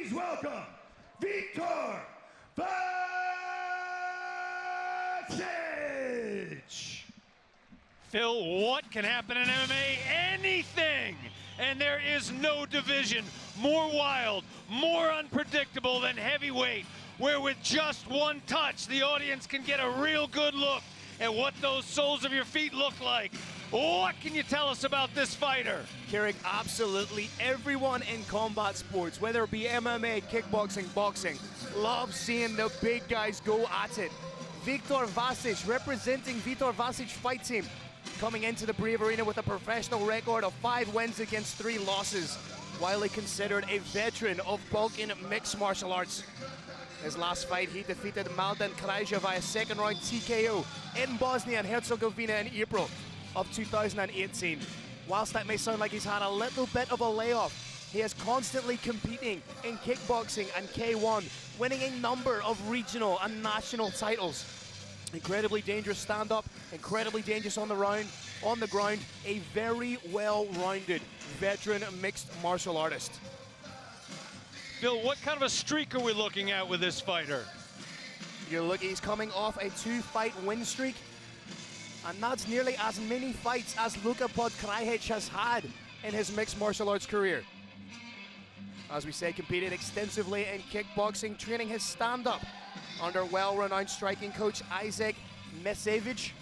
please welcome Viktor Vasic. Phil, what can happen in MMA? Anything! And there is no division more wild, more unpredictable than heavyweight, where with just one touch, the audience can get a real good look at what those soles of your feet look like. What can you tell us about this fighter? Carrick, absolutely everyone in combat sports, whether it be MMA, kickboxing, boxing, loves seeing the big guys go at it. Viktor Vasic, representing Viktor Vasic fight team, coming into the Brave Arena with a professional record of 5 wins against 3 losses, widely considered a veteran of Balkan mixed martial arts. His last fight, he defeated Mladen Krajša via second round TKO in Bosnia and Herzegovina in April of 2018. Whilst that may sound like he's had a little bit of a layoff, he is constantly competing in kickboxing and K1, winning a number of regional and national titles. Incredibly dangerous stand-up, incredibly dangerous on the ground, a very well-rounded veteran mixed martial artist. Phil, what kind of a streak are we looking at with this fighter? He's coming off a 2-fight win streak, and that's nearly as many fights as Luka Podkrajsek has had in his mixed martial arts career. As we say, competed extensively in kickboxing, training his stand-up under well-renowned striking coach Isaac Misevich.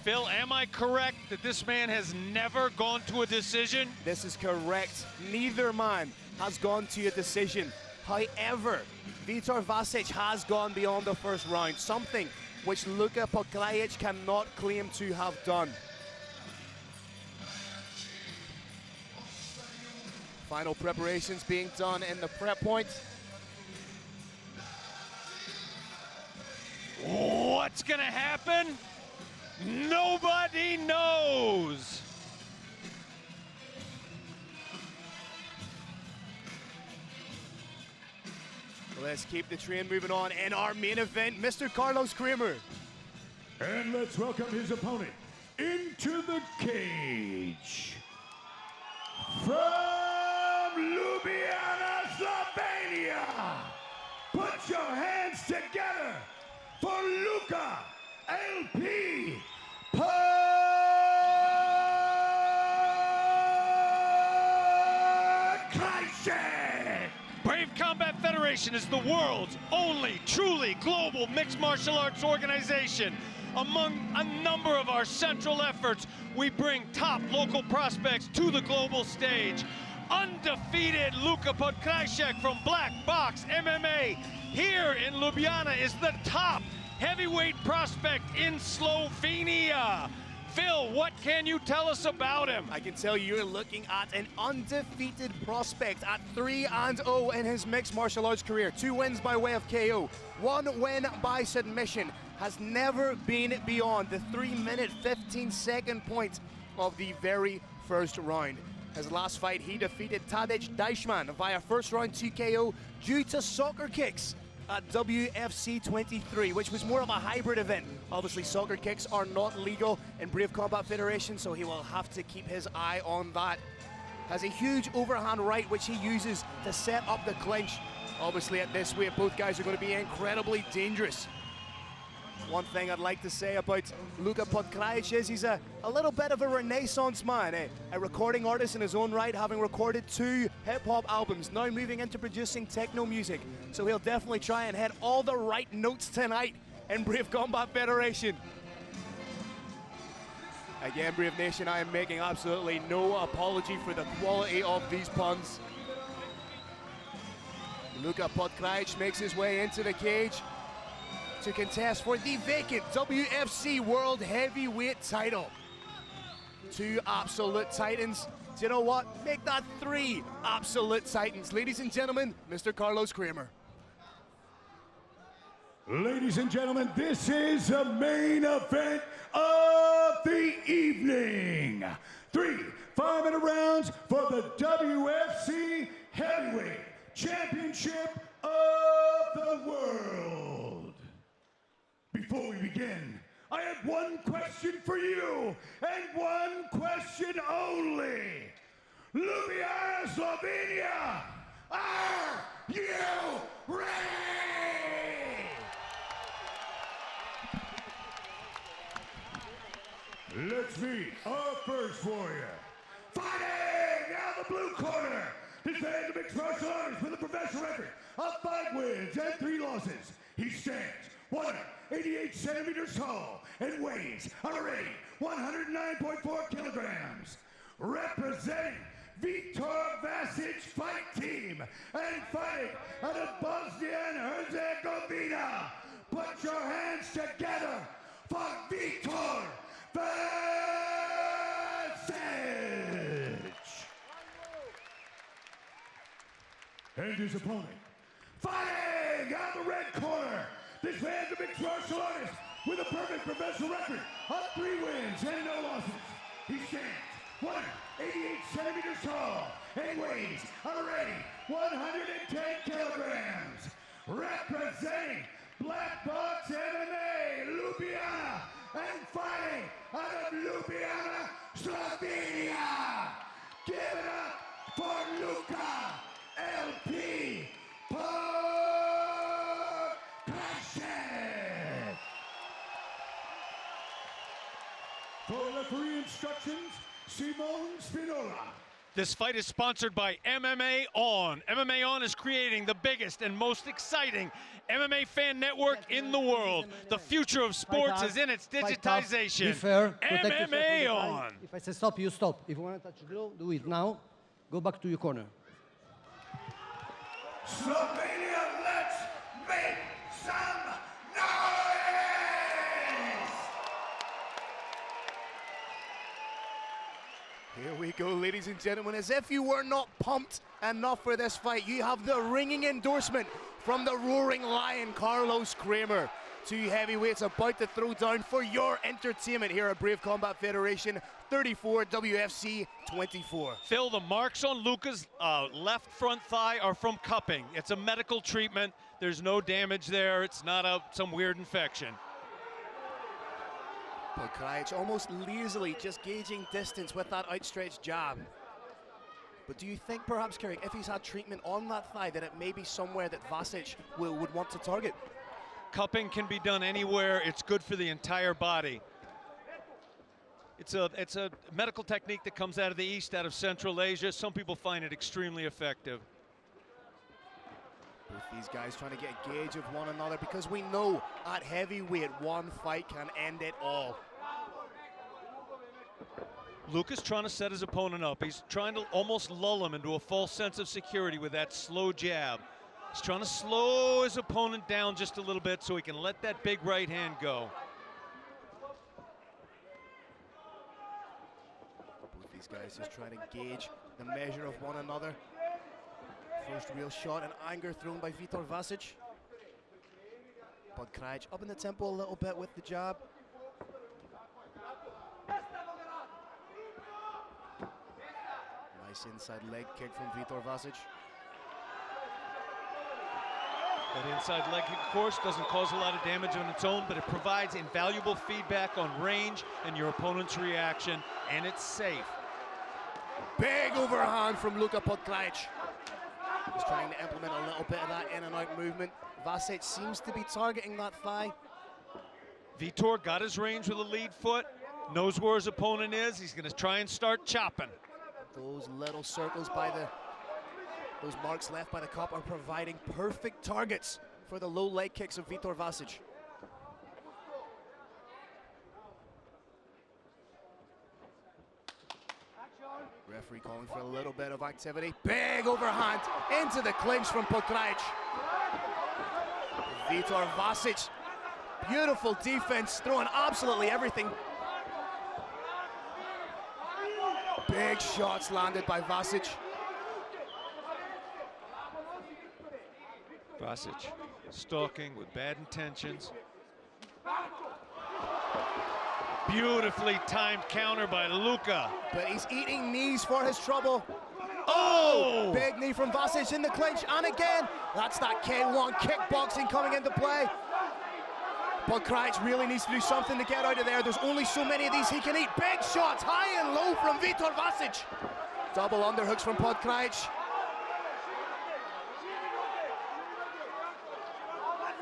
Phil, am I correct that this man has never gone to a decision? This is correct. Neither man has gone to a decision. However, Viktor Vasic has gone beyond the first round, something which Luka Podkrajsek cannot claim to have done. Final preparations being done in the prep point. What's gonna happen? Nobody knows. Let's keep the train moving on in our main event, Mr. Carlos Kramer. And let's welcome his opponent into the cage. From Ljubljana, Slovenia, put your hands together for Luka LP Podkrajsek. Brave Combat Federation is the world's only truly global mixed martial arts organization. Among a number of our central efforts, we bring top local prospects to the global stage. Undefeated Luka Podkrajsek from Black Box MMA here in Ljubljana is the top heavyweight prospect in Slovenia. Phil, what can you tell us about him? I can tell you're looking at an undefeated prospect at 3-0 in his mixed martial arts career. 2 wins by way of KO, 1 win by submission. Has never been beyond the 3-minute 15-second point of the very first round. His last fight, he defeated Tadej Deichmann via first round TKO due to soccer kicks at WFC 23, which was more of a hybrid event. Obviously, soccer kicks are not legal in Brave Combat Federation, so he will have to keep his eye on that. Has a huge overhand right, which he uses to set up the clinch. Obviously, at this weight, both guys are going to be incredibly dangerous. One thing I'd like to say about Luka Podkrajsek is he's a little bit of a renaissance man, a recording artist in his own right, having recorded 2 hip-hop albums, now moving into producing techno music. So he'll definitely try and hit all the right notes tonight in Brave Combat Federation. Again, Brave Nation, I am making absolutely no apology for the quality of these puns. Luka Podkrajsek makes his way into the cage to contest for the vacant WFC World Heavyweight title. 2 absolute titans. Do you know what? Make that 3 absolute titans. Ladies and gentlemen, Mr. Carlos Kramer. Ladies and gentlemen, this is the main event of the evening. 3 5-minute rounds for the WFC Heavyweight Championship of the World. Before we begin, I have one question for you, and one question only. Ljubljana, Slovenia, are warrior. Fighting out of the blue corner. This man's a mixed martial artist with a professional record of 5 wins and 3 losses. He stands 188 centimeters tall and weighs already 109.4 kilograms. Representing Viktor Vasic fight team and fighting out of Bosnia and Herzegovina. Put your hands together for Viktor Vasic. And his opponent, fighting out of the red corner. This man's a mixed martial artist with a perfect professional record of 3 wins and no losses. He stands 188 centimeters tall and weighs already 110 kilograms. Representing Black Box MMA, Ljubljana, and fighting out of Ljubljana, Slovenia. Give it up for Luka LP Podkrajsek. For referee instructions, Simone Spinola. This fight is sponsored by MMA On. MMA On is creating the biggest and most exciting MMA fan network in the world. The future of sports is in its digitization. Be fair. MMA On. If I say stop, you stop. If you want to touch the grill, do it now. Go back to your corner. Slovenia, let's make some noise! Here we go, ladies and gentlemen. As if you were not pumped enough for this fight, you have the ringing endorsement from the roaring lion, Carlos Kramer. 2 heavyweights about to throw down for your entertainment here at Brave Combat Federation 34, WFC 24. Phil, the marks on Luka's left front thigh are from cupping. It's a medical treatment. There's no damage there. It's not some weird infection. Podkrajsek almost lazily just gauging distance with that outstretched jab. But do you think perhaps, Carrick, if he's had treatment on that thigh, that it may be somewhere that Vasic would want to target? Cupping can be done anywhere. It's good for the entire body. It's a medical technique that comes out of the East, out of Central Asia. Some people find it extremely effective. Both these guys trying to get a gauge of one another, because we know at heavyweight one fight can end it all. Luka's trying to set his opponent up. He's trying to almost lull him into a false sense of security with that slow jab. He's trying to slow his opponent down just a little bit so he can let that big right hand go. Both these guys just trying to gauge the measure of one another. First real shot and anger thrown by Viktor Vasic. Podkrajsek up in the tempo a little bit with the jab. Nice inside leg kick from Viktor Vasic. That inside leg kick, of course, doesn't cause a lot of damage on its own, but it provides invaluable feedback on range and your opponent's reaction, and it's safe. Big overhand from Luka Podkrajsek. He's trying to implement a little bit of that in and out movement. Vasic seems to be targeting that thigh. Viktor got his range with a lead foot, knows where his opponent is. He's going to try and start chopping. Those little circles by those marks left by the cup are providing perfect targets for the low leg kicks of Viktor Vasic. Referee calling for a little bit of activity. Big overhand into the clinch from Podkrajsek. Viktor Vasic, beautiful defense, throwing absolutely everything. Big shots landed by Vasic. Vasic stalking with bad intentions. Beautifully timed counter by Luka. But he's eating knees for his trouble. Oh! Big knee from Vasic in the clinch, and again, that's that K1 kickboxing coming into play. Podkrajsek really needs to do something to get out of there. There's only so many of these he can eat. Big shots, high and low from Viktor Vasic. Double underhooks from Podkrajsek.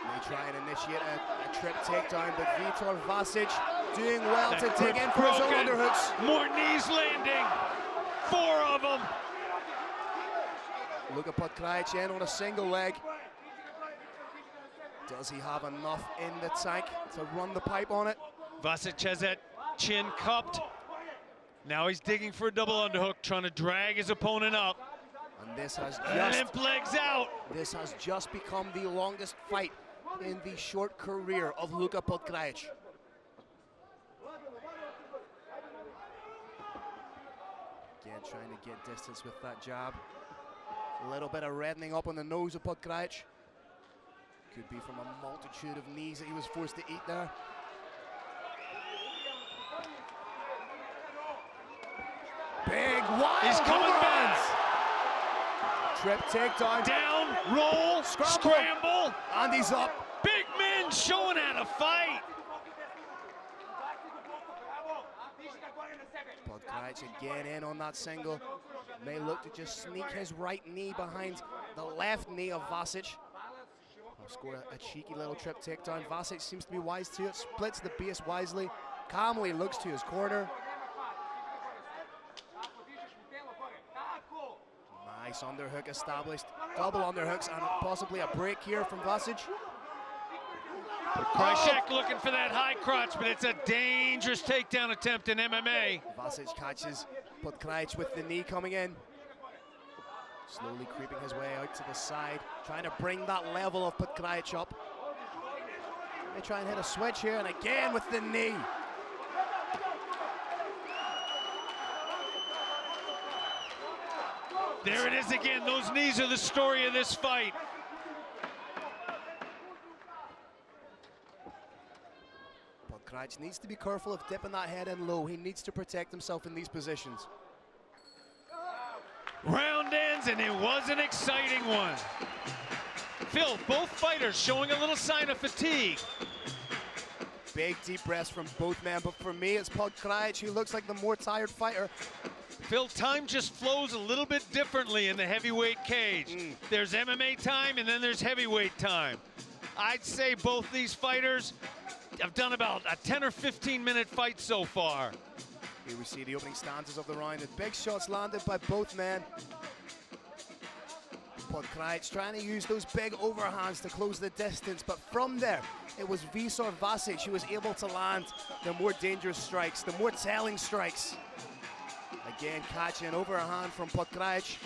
They try and initiate a trip takedown, but Viktor Vasic doing well to dig in for his own underhooks. More knees landing. 4 of them. Luka Podkrajsek in on a single leg. Does he have enough in the tank to run the pipe on it? Vasic has that chin cupped. Now he's digging for a double underhook, trying to drag his opponent up. And this has Limp legs out. This has just become the longest fight in the short career of Luka Podkrajsek. Again, trying to get distance with that jab. A little bit of reddening up on the nose of Podkrajsek. Could be from a multitude of knees that he was forced to eat there. Big wild He's coming back. Trip takedown. Down, roll, scramble. And he's up. Big men showing how to fight. Podkrajsek again in on that single. May look to just sneak his right knee behind the left knee of Vasic. Score a cheeky little trip takedown. Vasic seems to be wise to it. Splits the base wisely. Calmly looks to his corner. Nice underhook established. Double underhooks and possibly a break here from Vasic. Podkrajsek looking for that high crotch, but it's a dangerous takedown attempt in MMA. Vasic catches Podkrajsek with the knee coming in. Slowly creeping his way out to the side, trying to bring that level of Podkrajsek up. They try and hit a switch here, and again with the knee. There it is again. Those knees are the story of this fight. Podkrajsek needs to be careful of dipping that head in low. He needs to protect himself in these positions. Round ends, and it was an exciting one. Phil, both fighters showing a little sign of fatigue. Big deep breaths from both men, but for me it's Podkrajsek who looks like the more tired fighter. Phil, time just flows a little bit differently in the heavyweight cage. There's MMA time and then there's heavyweight time. I'd say both these fighters have done about a 10 or 15 minute fight so far. Here we see the opening stanzas of the round with big shots landed by both men. Podkrajsek trying to use those big overhands to close the distance, but from there it was Viktor Vasic who was able to land the more dangerous strikes, the more telling strikes. Again, catching an overhand from Podkrajsek,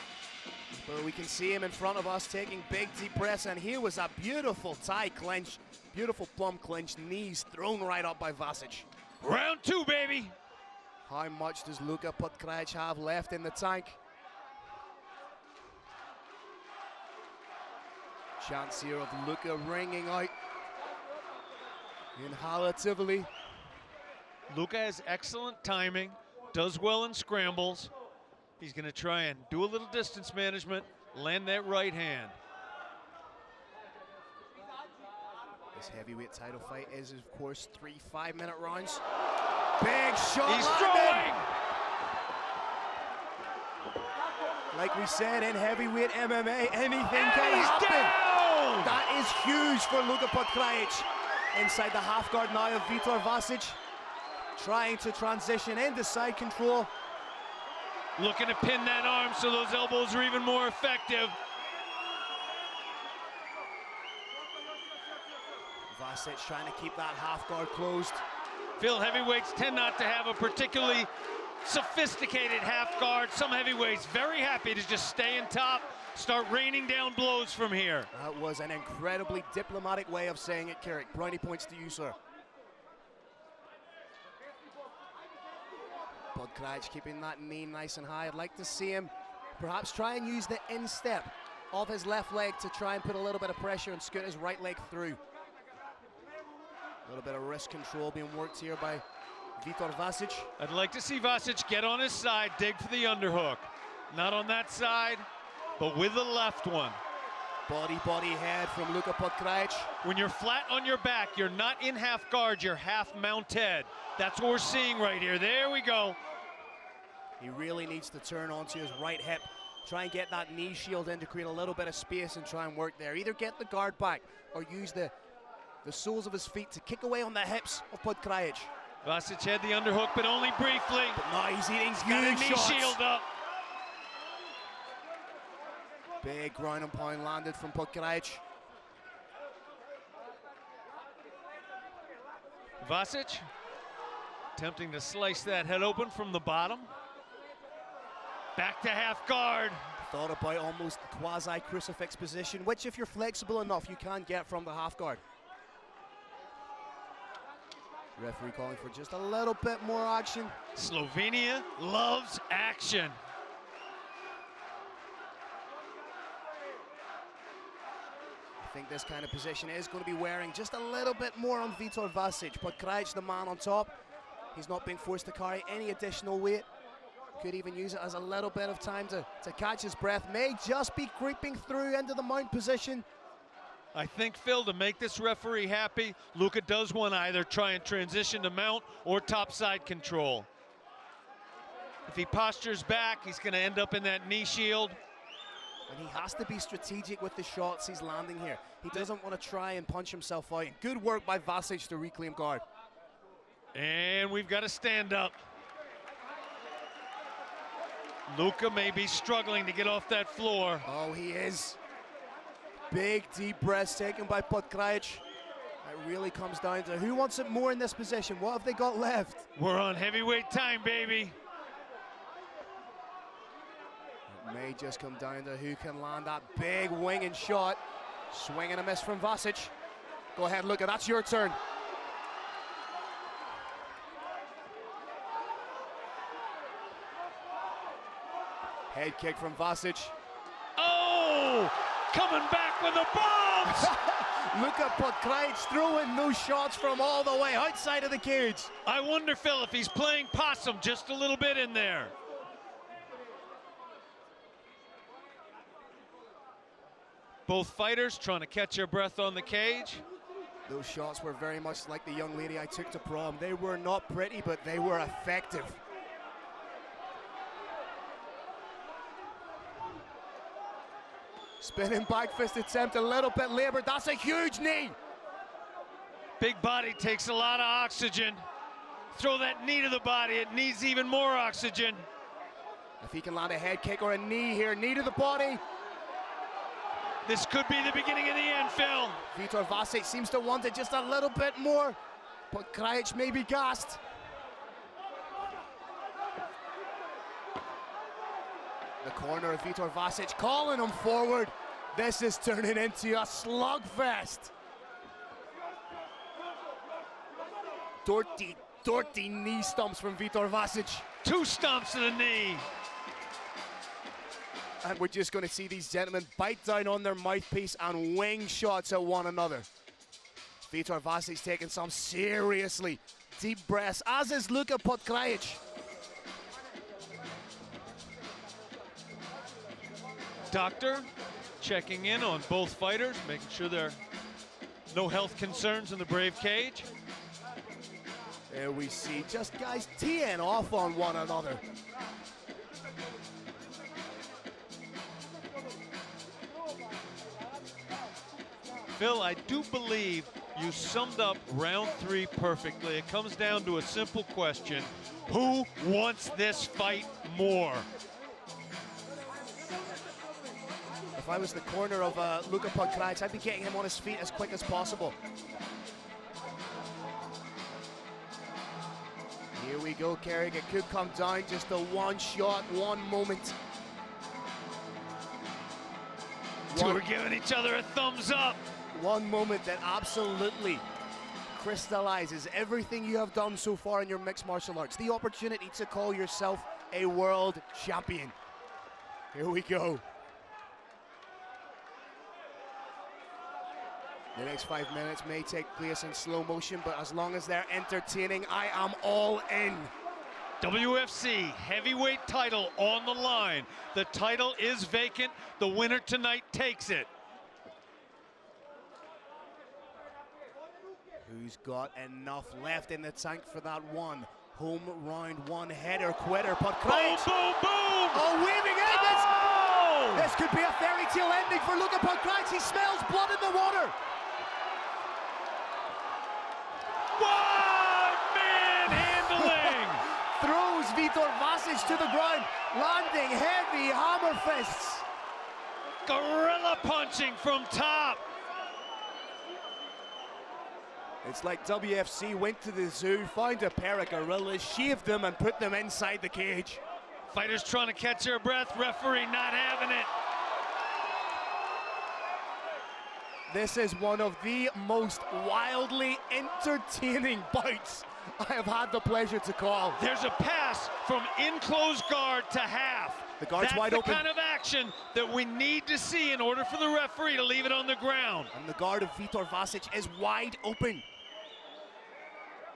but we can see him in front of us taking big deep breaths, and here was a beautiful tie clinch, beautiful plum clinch, knees thrown right up by Vasic. Round 2, baby. How much does Luka Podkrajsek have left in the tank? Chance here of Luka ringing out inhalatively. Luka has excellent timing, does well in scrambles. He's going to try and do a little distance management, land that right hand. This heavyweight title fight is, of course, 3 5-minute rounds. Big shot. He's throwing. Like we said, in heavyweight MMA, anything can He's happen. down. That is huge for Luka Podkrajsek. Inside the half guard now of Viktor Vasic, trying to transition into side control. Looking to pin that arm so those elbows are even more effective. Vasic trying to keep that half guard closed. Phil, heavyweights tend not to have a particularly sophisticated half guard. Some heavyweights very happy to just stay in top, start raining down blows from here. That was an incredibly diplomatic way of saying it, Carrick. Brownie points to you, sir. Podkrajsek keeping that knee nice and high. I'd like to see him perhaps try and use the instep of his left leg to try and put a little bit of pressure and scoot his right leg through. A little bit of wrist control being worked here by Viktor Vasic. I'd like to see Vasic get on his side, dig for the underhook. Not on that side, but with the left one. Body head from Luka Podkrajsek. When you're flat on your back, you're not in half guard, you're half mounted. That's what we're seeing right here. There we go. He really needs to turn onto his right hip, try and get that knee shield in to create a little bit of space and try and work there. Either get the guard back or use the soles of his feet to kick away on the hips of Podkrajsek. Vasic had the underhook, but only briefly. But no, he's eating Got a knee shots. shield up. Big ground and pound landed from Podkrajsek. Vasic attempting to slice that head open from the bottom. Back to half guard. Thought about almost quasi-crucifix position, which if you're flexible enough, you can get from the half guard. Referee calling for just a little bit more action. Slovenia loves action. I think this kind of position is going to be wearing just a little bit more on Viktor Vasic. Podkrajsek, the man on top, he's not being forced to carry any additional weight. Could even use it as a little bit of time to catch his breath. May just be creeping through into the mount position. I think, Phil, to make this referee happy, Luka does want to either try and transition to mount or topside control. If he postures back, he's going to end up in that knee shield. And he has to be strategic with the shots he's landing here. He doesn't want to try and punch himself out. Good work by Vasic to reclaim guard. And we've got a stand up. Luka may be struggling to get off that floor. Oh, he is. Big deep breaths taken by Podkrajsek. It really comes down to who wants it more in this position. What have they got left? We're on heavyweight time, baby. It may just come down to who can land that big winging shot. Swing and a miss from Vasic. Go ahead, Luka, that's your turn. Head kick from Vasic. Oh! Coming back with the bombs! Luka Podkrajsek throwing those shots from all the way outside of the cage. I wonder, Phil, if he's playing possum just a little bit in there. Both fighters trying to catch their breath on the cage. Those shots were very much like the young lady I took to prom. They were not pretty, but they were effective. Spinning back fist attempt, a little bit labored. That's a huge knee. Big body takes a lot of oxygen. Throw that knee to the body, it needs even more oxygen. If he can land a head kick or a knee here, knee to the body. This could be the beginning of the end, Phil. Viktor Vasic seems to want it just a little bit more. Podkrajsek may be gassed. The corner of Viktor Vasic calling him forward. This is turning into a slugfest. Dirty knee stumps from Viktor Vasic. 2 stomps to the knee. And we're just going to see these gentlemen bite down on their mouthpiece and wing shots at one another. Viktor Vasic's taking some seriously deep breaths, as is Luka Podkrajsek. Doctor checking in on both fighters, making sure there are no health concerns in the Brave cage. There we see just guys teeing off on one another. Phil, I do believe you summed up round 3 perfectly. It comes down to a simple question. Who wants this fight more? If I was the corner of Luka Podkrajsek, I'd be getting him on his feet as quick as possible. Here we go, Carrick. It could come down just to one shot, one moment. Two are giving each other a thumbs up. One moment that absolutely crystallizes everything you have done so far in your mixed martial arts. The opportunity to call yourself a world champion. Here we go. The next 5 minutes may take place in slow motion, but as long as they're entertaining, I am all in. WFC heavyweight title on the line. The title is vacant. The winner tonight takes it. Who's got enough left in the tank for that one home round one header quitter? Podkrajsek. Boom, boom, boom! Oh, weaving in! Oh! This could be a fairy tale ending for Luka Podkrajsek. He smells blood in the water. 1-man Viktor Vasic to the ground, landing heavy hammer fists. Gorilla punching from top. It's like WFC went to the zoo, found a pair of gorillas, shaved them and put them inside the cage. Fighters trying to catch their breath, referee not having it. This is one of the most wildly entertaining bouts I have had the pleasure to call. There's a pass from enclosed guard to half. The guard's wide open. That's the kind of action that we need to see in order for the referee to leave it on the ground. And the guard of Viktor Vasic is wide open.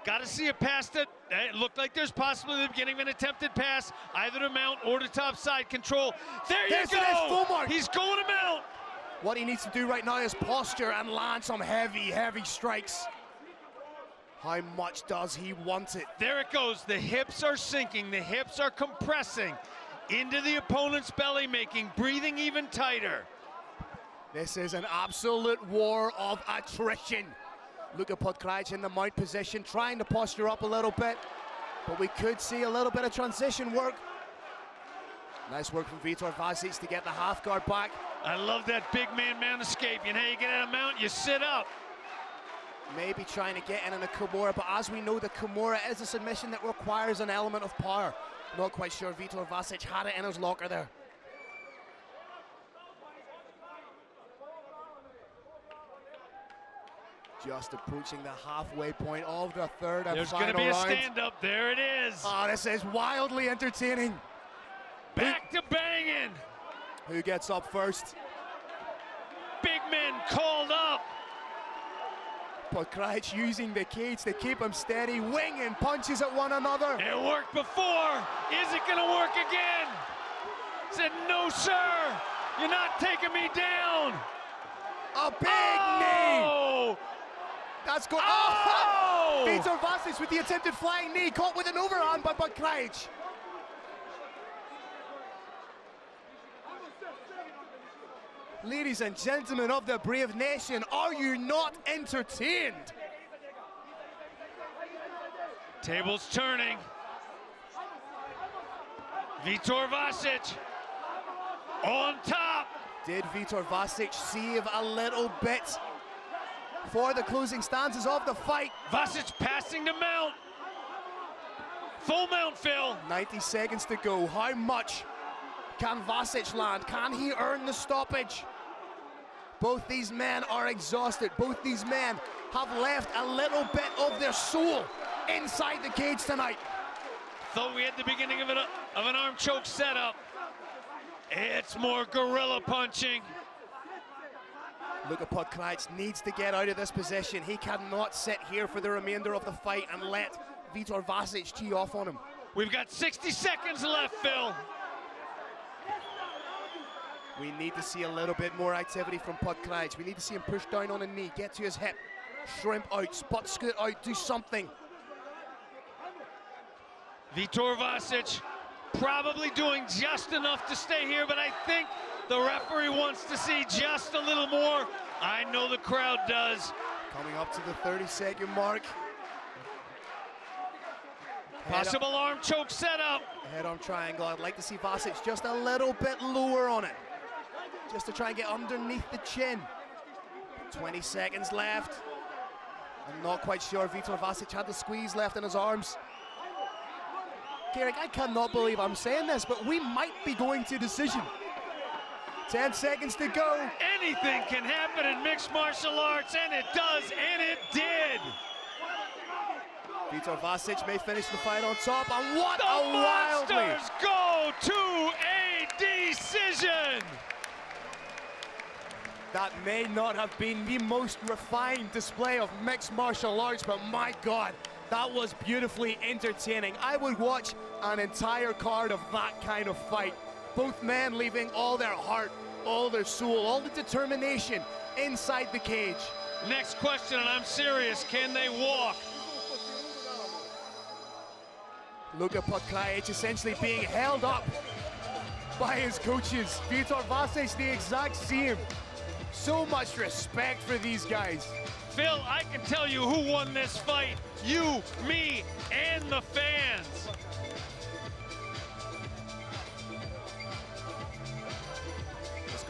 Got to see a pass that looked like there's possibly the beginning of an attempted pass, either to mount or to top side control. There you go! He's going to mount! What he needs to do right now is posture and land some heavy, heavy strikes. How much does he want it? There it goes. The hips are sinking. The hips are compressing into the opponent's belly, making breathing even tighter. This is an absolute war of attrition. Luka Podkrajsek in the mount position, trying to posture up a little bit, but we could see a little bit of transition work. Nice work from Viktor Vasic to get the half guard back. I love that big man escape. You know, you get out of mount, you sit up. Maybe trying to get in a Kimura, but as we know, the Kimura is a submission that requires an element of power. Not quite sure Viktor Vasic had it in his locker there. Just approaching the halfway point of the third and There's final round. There's going to be a stand-up. There it is. Oh, this is wildly entertaining. Back to banging. Who gets up first? Big men called up. Podkrajsek using the cage to keep him steady, winging punches at one another. It worked before. Is it going to work again? Said, no, sir. You're not taking me down. A big knee. That's good. Oh! Viktor Vasic with the attempted flying knee, caught with an overhand by Podkrajsek. Ladies and gentlemen of the brave nation, are you not entertained? Tables turning. Viktor Vasic on top. Did Viktor Vasic save a little bit for the closing stanzas of the fight? Vasic passing to mount. Full mount, Phil. 90 seconds to go. How much can Vasic land? Can he earn the stoppage? Both these men are exhausted. Both these men have left a little bit of their soul inside the cage tonight. Thought we had the beginning of an arm choke setup. It's more gorilla punching. Luka Podkrajsek needs to get out of this position. He cannot sit here for the remainder of the fight and let Viktor Vasic tee off on him. We've got 60 seconds left, Phil. We need to see a little bit more activity from Podkrajsek. We need to see him push down on a knee, get to his hip, shrimp out, spot scoot out, do something. Viktor Vasic probably doing just enough to stay here, but I think the referee wants to see just a little more. I know the crowd does. Coming up to the 30-second mark. Possible arm choke setup. Head-arm triangle. I'd like to see Vasic just a little bit lower on it, just to try and get underneath the chin. 20 seconds left. I'm not quite sure Viktor Vasic had the squeeze left in his arms. Garrick, I cannot believe I'm saying this, but we might be going to decision. 10 seconds to go. Anything can happen in mixed martial arts, and it does, and it did. Viktor Vasic may finish the fight on top, and what the a wildly... Monsters go to a decision. That may not have been the most refined display of mixed martial arts, but my God, that was beautifully entertaining. I would watch an entire card of that kind of fight. Both men leaving all their heart, all their soul, all the determination inside the cage. Next question, and I'm serious, can they walk? Luka Podkrajsek essentially being held up by his coaches. Viktor Vasic the exact same. So much respect for these guys. Phil, I can tell you who won this fight. You, me, and the fans.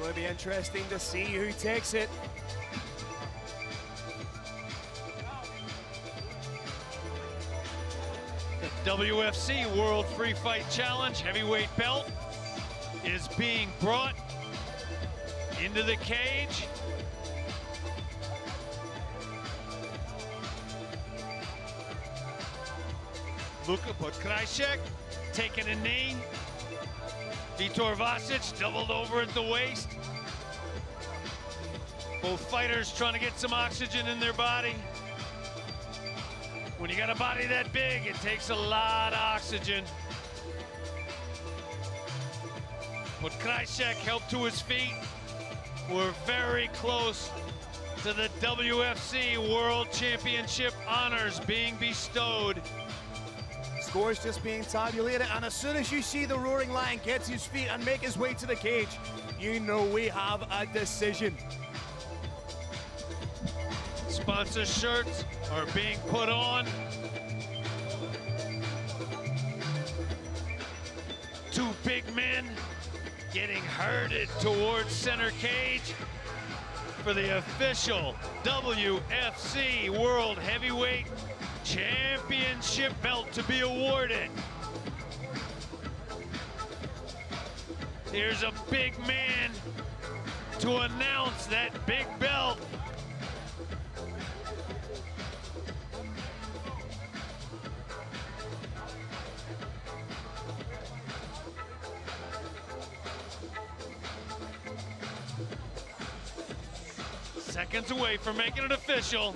going to be interesting to see who takes it. The WFC World Free Fight Challenge heavyweight belt is being brought into the cage. Luka Podkrajsek taking a knee. Viktor Vasic doubled over at the waist. Both fighters trying to get some oxygen in their body. When you got a body that big, it takes a lot of oxygen. Podkrajsek helped to his feet. We're very close to the WFC World Championship honors being bestowed. Scores just being tabulated, and as soon as you see the Roaring Lion get to his feet and make his way to the cage, you know we have a decision. Sponsor shirts are being put on. Two big men getting herded towards center cage for the official WFC World Heavyweight Championship belt to be awarded. Here's a big man to announce that big belt. Seconds away from making it official.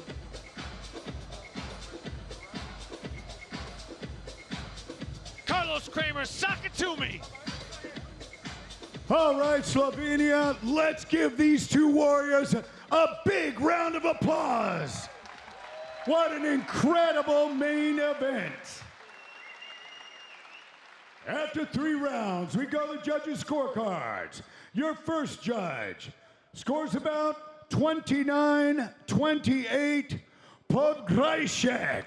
Carlos Kramer, sock it to me. All right, Slovenia, let's give these two warriors a big round of applause. What an incredible main event. After 3 rounds, we go to judges' scorecards. Your first judge scores about 29-28, Podkrajsek.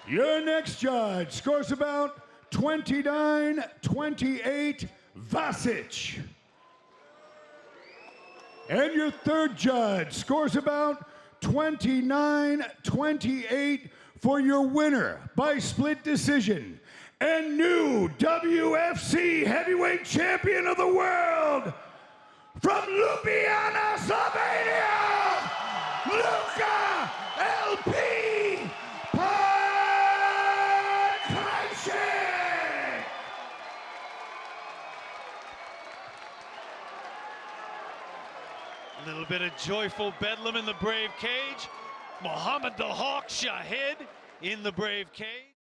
Your next judge scores about 29-28, Vasic. And your third judge scores about 29-28 for your winner by split decision and new WFC heavyweight champion of the world from Ljubljana, Slovenia, Luka LP Podkrajsek. A little bit of joyful bedlam in the Brave cage. Mohammed the Hawk Shahid in the Brave cage.